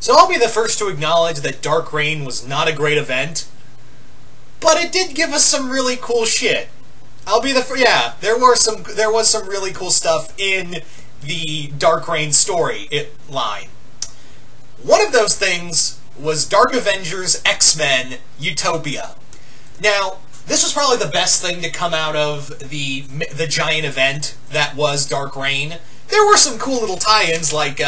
So I'll be the first to acknowledge that Dark Reign was not a great event, but it did give us some really cool shit. I'll be the yeah, there was some really cool stuff in the Dark Reign story line. One of those things was Dark Avengers X-Men Utopia. Now, this was probably the best thing to come out of the giant event that was Dark Reign. There were some cool little tie-ins, like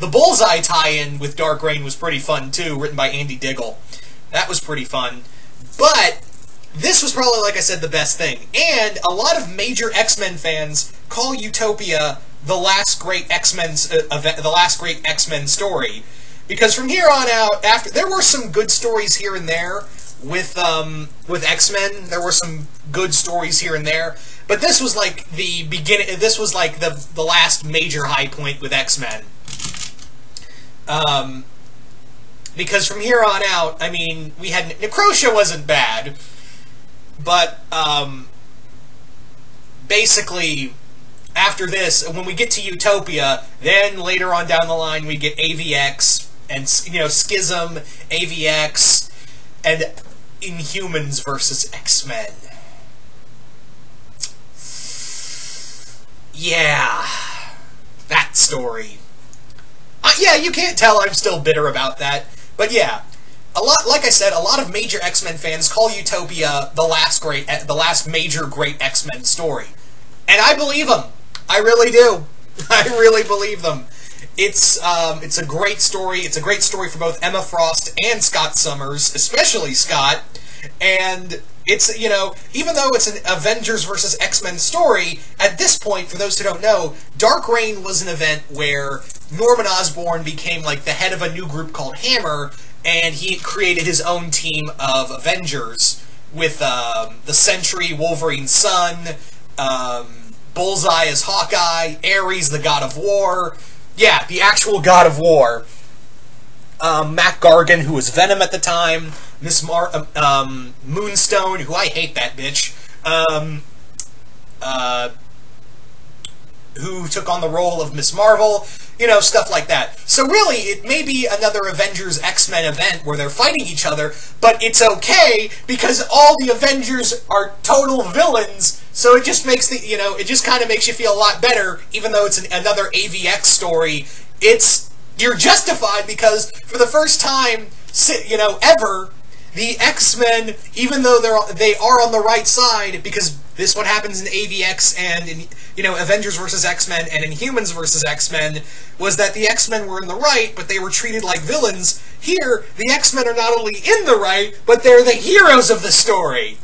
the Bullseye tie-in with Dark Reign was pretty fun too, written by Andy Diggle. That was pretty fun. But this was probably, like I said, the best thing. And a lot of major X-Men fans call Utopia the last great X-Men story, because from here on out, there were some good stories here and there with X-Men. There were some good stories here and there, but this was like the beginning. This was like the last major high point with X-Men. Because from here on out, I mean, we had Necrotia wasn't bad, but basically, after this, when we get to Utopia, then later on down the line we get AVX and, you know, Schism, AVX, and Inhumans versus X-Men. Yeah, that story. Yeah, you can't tell I'm still bitter about that, but yeah. Like I said, a lot of major X-Men fans call Utopia the last major great X-Men story. And I believe them. I really do. I really believe them. It's a great story. It's a great story for both Emma Frost and Scott Summers, especially Scott. And it's, you know, even though it's an Avengers versus X-Men story, at this point, for those who don't know, Dark Reign was an event where Norman Osborn became like the head of a new group called Hammer, and he created his own team of Avengers with the Sentry, Wolverine's son, Bullseye as Hawkeye, Ares, the God of War. Yeah, the actual God of War. Mac Gargan, who was Venom at the time. Moonstone, who I hate that bitch. Who took on the role of Miss Marvel. You know, stuff like that. So really, it may be another Avengers X-Men event where they're fighting each other, but it's okay because all the Avengers are total villains, so it just makes the, you know, it just kind of makes you feel a lot better, even though it's another AVX story. You're justified because for the first time, you know, ever, the X-Men, even though they are on the right side, because this what happens in AVX and in, you know, Avengers vs. X-Men and Inhumans vs. X-Men, was that the X-Men were in the right, but they were treated like villains. Here, the X-Men are not only in the right, but they're the heroes of the story.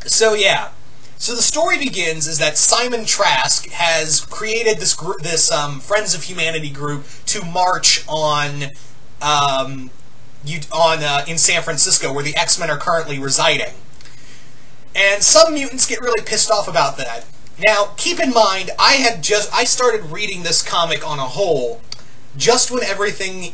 So yeah. So the story begins is that Simon Trask has created this Friends of Humanity group to march in San Francisco, where the X-Men are currently residing. And some mutants get really pissed off about that. Now, keep in mind, I started reading this comic on a whole just when everything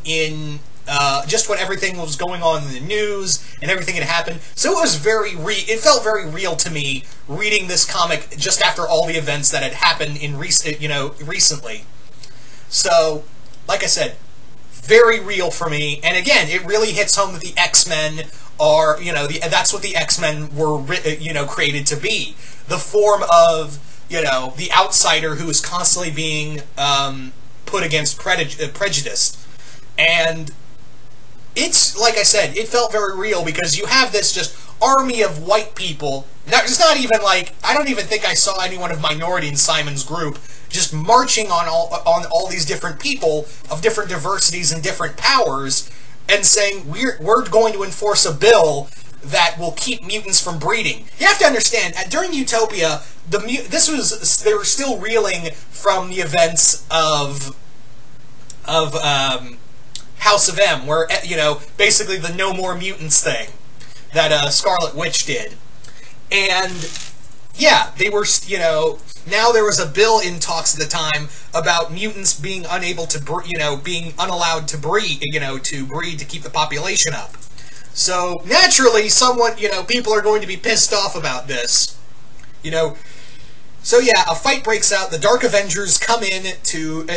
was going on in the news and everything had happened. So it was it felt very real to me reading this comic just after all the events that had happened recently. So, like I said, very real for me. And again, it really hits home that the X-Men are, you know, that's what the X-Men were, you know, created to be. The form of, you know, the outsider who is constantly being put against prejudice. And it's, like I said, it felt very real because you have this just army of white people. It's not even like, I don't even think I saw anyone of minority in Simon's group, just marching on all these different people of different diversities and different powers, and saying, we're going to enforce a bill that will keep mutants from breeding. You have to understand, during Utopia, they were still reeling from the events of House of M, where, you know, basically the No More Mutants thing that Scarlet Witch did. And, yeah, they were, you know, now there was a bill in talks at the time about mutants being unable to, being unallowed to breed, to keep the population up. So, naturally, people are going to be pissed off about this. You know, So yeah, a fight breaks out, the Dark Avengers come in to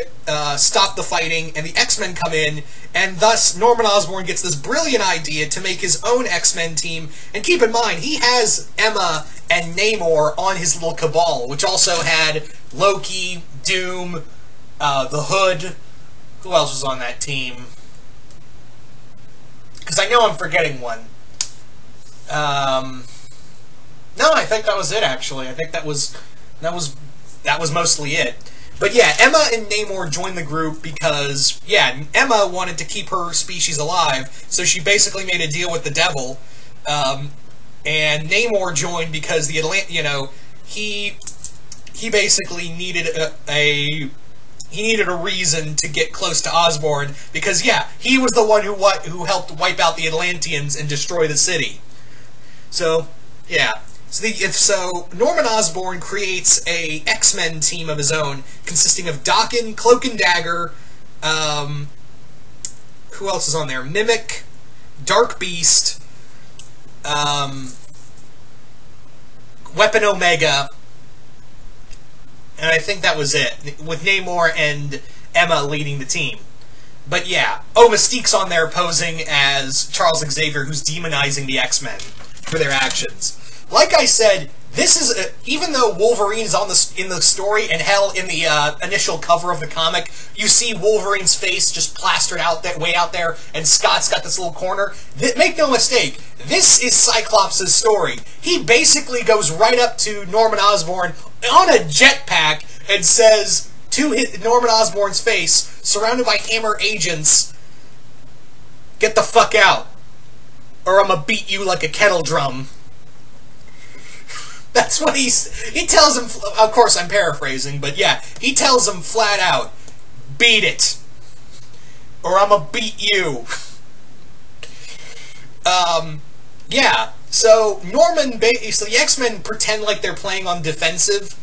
stop the fighting, and the X-Men come in, and thus Norman Osborn gets this brilliant idea to make his own X-Men team, and keep in mind, he has Emma and Namor on his little cabal, which also had Loki, Doom, the Hood. Who else was on that team? Because I know I'm forgetting one. No, I think that was it, actually. I think that was mostly it. But yeah, Emma and Namor joined the group because, yeah, Emma wanted to keep her species alive, so she basically made a deal with the devil. And Namor joined because the he basically needed a reason to get close to Osborn because, yeah, he was the one who helped wipe out the Atlanteans and destroy the city. So, yeah. So Norman Osborn creates a X-Men team of his own, consisting of Daken, Cloak and Dagger, who else is on there? Mimic, Dark Beast, Weapon Omega, and I think that was it, with Namor and Emma leading the team. But yeah, Mystique's on there posing as Charles Xavier, who's demonizing the X-Men for their actions. Like I said, this is even though Wolverine is in the story, and hell, in the initial cover of the comic, you see Wolverine's face just plastered out that way out there, and Scott's got this little corner. Make no mistake, this is Cyclops' story. He basically goes right up to Norman Osborn on a jetpack and says to Norman Osborn's face, surrounded by Hammer agents, "Get the fuck out, or I'm gonna beat you like a kettle drum." That's what he tells him. Of course, I'm paraphrasing, but yeah, he tells him flat out, "Beat it, or I'm gonna beat you." Yeah. So so the X-Men pretend like they're playing on defensive,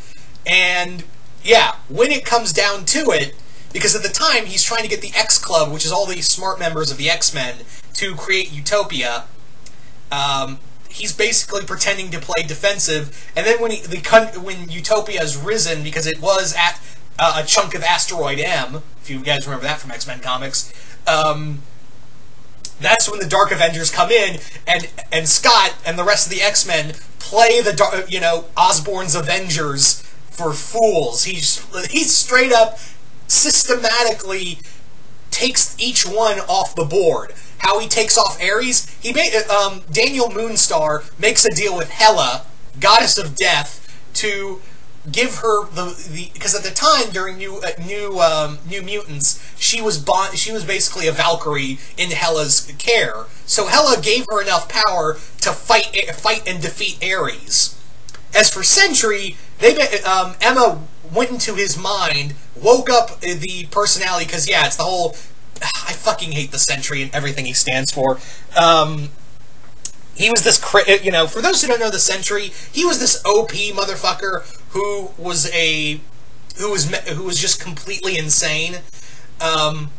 and yeah, when it comes down to it, because at the time he's trying to get the X Club, which is all the smart members of the X-Men, to create Utopia. He's basically pretending to play defensive, and then when Utopia has risen, because it was at a chunk of Asteroid M, if you guys remember that from X-Men comics, that's when the Dark Avengers come in, and Scott and the rest of the X-Men play Osborn's Avengers for fools. He's straight up systematically takes each one off the board. How he takes off Ares, Daniel Moonstar makes a deal with Hela, goddess of death, to give her because at the time during New Mutants, she was basically a Valkyrie in Hela's care. So Hela gave her enough power to fight and defeat Ares. As for Sentry, Emma went into his mind, woke up the personality, because yeah, it's the whole, I fucking hate the Sentry and everything he stands for. He was this, for those who don't know the Sentry, he was this OP motherfucker who was just completely insane. And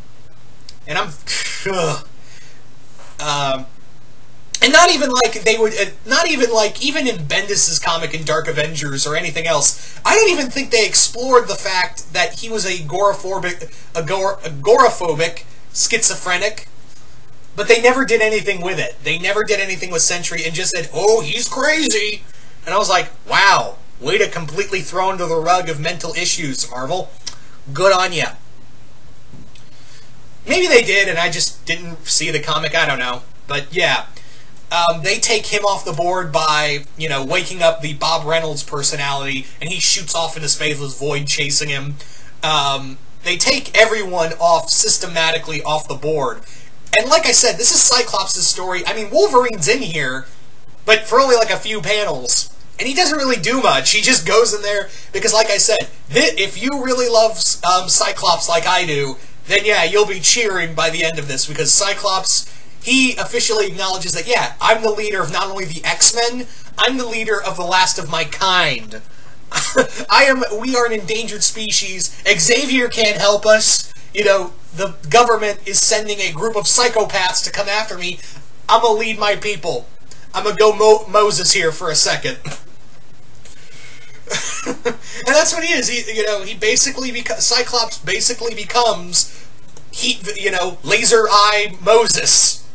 not even like even in Bendis's comic in Dark Avengers or anything else, I don't even think they explored the fact that he was agoraphobic, schizophrenic, but they never did anything with it. They never did anything with Sentry and just said, "Oh, he's crazy." And I was like, wow, way to completely throw under the rug of mental issues, Marvel. Good on ya. Maybe they did and I just didn't see the comic, I don't know. But yeah. They take him off the board by, waking up the Bob Reynolds personality, and he shoots off into space with Void chasing him. They take everyone systematically off the board. And like I said, this is Cyclops' story. I mean, Wolverine's in here, but for only like a few panels. And he doesn't really do much. He just goes in there, because like I said, if you really love Cyclops like I do, then yeah, you'll be cheering by the end of this, because Cyclops, he officially acknowledges that, yeah, I'm the leader of not only the X-Men, I'm the leader of the last of my kind. We are an endangered species. Xavier can't help us. The government is sending a group of psychopaths to come after me. I'm gonna lead my people. I'm gonna go Moses here for a second. And that's what he is. He basically Cyclops basically becomes Laser Eye Moses.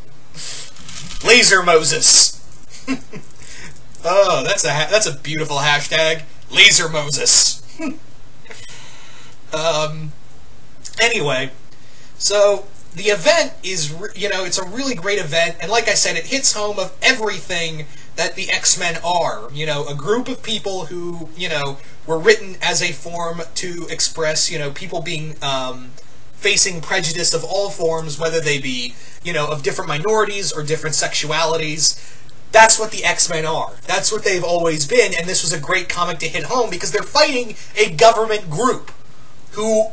Laser Moses. Oh, that's a beautiful hashtag. Laser Moses. Anyway, so the event is, it's a really great event, and like I said, it hits home of everything that the X-Men are. A group of people who, were written as a form to express, people being, facing prejudice of all forms, whether they be, of different minorities or different sexualities. That's what the X-Men are. That's what they've always been, and this was a great comic to hit home because they're fighting a government group who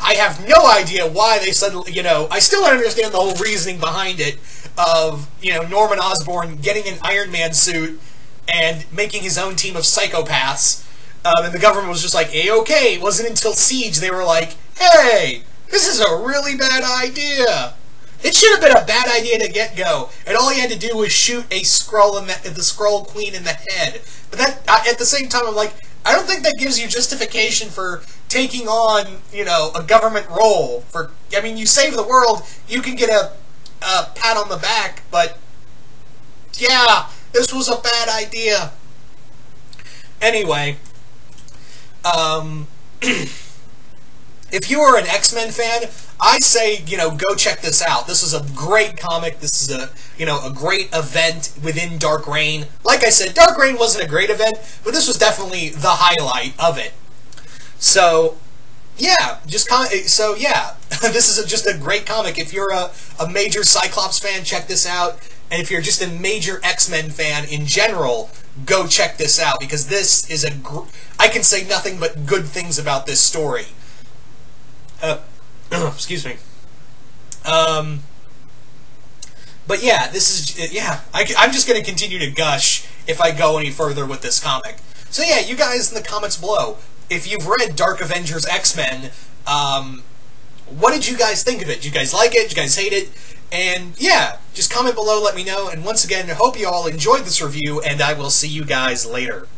I have no idea why they suddenly, I still don't understand the whole reasoning behind it of, Norman Osborn getting an Iron Man suit and making his own team of psychopaths, and the government was just like, A-okay. It wasn't until Siege they were like, hey, this is a really bad idea. It should have been a bad idea to get-go, and all he had to do was shoot a Skrull the Skrull Queen in the head. But that, at the same time, I'm like, I don't think that gives you justification for taking on, a government role. You save the world, you can get a pat on the back, but yeah, this was a bad idea. Anyway, if you are an X-Men fan, I say, go check this out. This is a great comic. This is a great event within Dark Reign. Like I said, Dark Reign wasn't a great event, but this was definitely the highlight of it. So, yeah, this is just a great comic. If you're a major Cyclops fan, check this out. And if you're just a major X-Men fan in general, go check this out, because this is I can say nothing but good things about this story. Excuse me. But yeah, this is, I'm just going to continue to gush if I go any further with this comic. So yeah, you guys in the comments below, if you've read Dark Avengers X-Men, what did you guys think of it? Did you guys like it? Did you guys hate it? And yeah, just comment below, let me know. And once again, I hope you all enjoyed this review, and I will see you guys later.